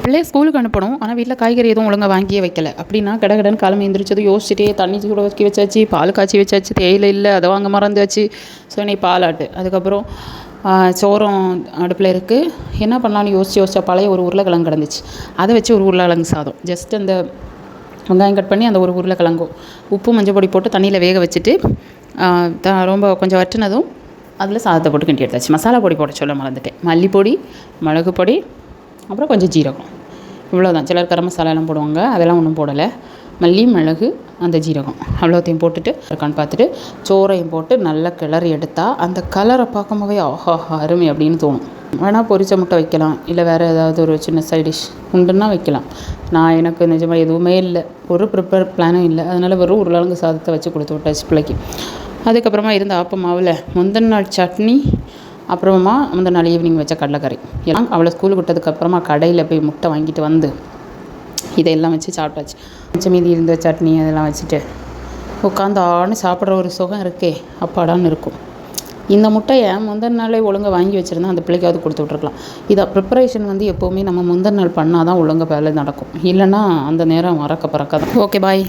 பிள்ளைய ஸ்கூலுக்கு அனுப்பணும். ஆனால் வீட்டில் காய்கறி எதுவும் ஒழுங்காக வாங்கியே வைக்கல. அப்படின்னா கடகடன்னு காலமை எழுந்திரிச்சது யோசிச்சுட்டே தண்ணி கூட ஊற்றி வச்சாச்சு, பால் காய்ச்சி வச்சாச்சு, தேயிலை இல்லை அதை வாங்க மறந்தாச்சு. ஸோ இன்னைக்கு பாலாட்டு. அதுக்கப்புறம் சோறும் அடுப்பில் இருக்குது. என்ன பண்ணலான்னு யோசிச்சா பழைய ஒரு உருளைக்கிழங்கு கிடந்துச்சு. அதை வச்சு ஒரு உருளைக்கிழங்கு சாதம், ஜஸ்ட் அந்த வெங்காயம் கட் பண்ணி அந்த ஒரு உருளைக்கிழங்கும் உப்பு மஞ்சள் பொடி போட்டு தண்ணியில் வேக வச்சுட்டு ரொம்ப கொஞ்சம் வற்றினதும் அதில் சாதத்தை போட்டு கிண்டி எடுத்தாச்சு. மசாலா பொடி போட சொல்ல மறந்துட்டேன். மல்லிப்பொடி, மிளகு பொடி, அப்புறம் கொஞ்சம் ஜீரகம், இவ்வளோதான். சிலர் கரம் மசாலாலாம் போடுவாங்க, அதெல்லாம் ஒன்றும் போடலை. மல்லி, மிளகு, அந்த ஜீரகம் அவ்வளோத்தையும் போட்டுட்டு இருக்கான்னு பார்த்துட்டு சோறையும் போட்டு நல்லா கிளறி எடுத்தால் அந்த கலரை பார்க்கும்போதே ஆஹா அருமை அப்படின்னு தோணும். வேணால் பொரிச்ச முட்டை வைக்கலாம், இல்லை வேறு ஏதாவது ஒரு சின்ன சைடிஷ் உண்டுன்னா வைக்கலாம். எனக்கு நிஜமாக எதுவுமே இல்லை, ஒரு ப்ரிப்பேர் பிளானும் இல்லை. அதனால் வெறும் உருளைக்கிழங்கு சாதத்தை வச்சு கொடுத்து விட்டாச்சு பிள்ளைக்கு. அதுக்கப்புறமா இருந்த ஆப்ப மாவில் முந்தின நாள் சட்னி, அப்புறமா முந்தின நாள் ஈவினிங் வச்ச கடலைக்கறி எல்லாம் அவளை ஸ்கூலுக்கு விட்டதுக்கப்புறமா கடையில் போய் முட்டை வாங்கிட்டு வந்து இதையெல்லாம் வச்சு சாப்பிட்டாச்சு. மிச்சம் மீதி இருந்த சட்னி அதெல்லாம் வச்சுட்டு உட்காந்து சாப்பிட்ற ஒரு சுகம் இருக்கே, அப்பாடான்னு இருக்கும். இந்த முட்டையை முந்தின நாளே ஒழுங்காக வாங்கி வச்சுருந்தா அந்த பிள்ளைக்காவது கொடுத்து விட்ருக்கலாம். இதை ப்ரிப்பரேஷன் எப்போவுமே நம்ம முந்தின நாள் பண்ணால் தான் ஒழுங்காக வேலை நடக்கும். இல்லைன்னா அந்த நேரம் மறக்க தான். ஓகே, பாய்.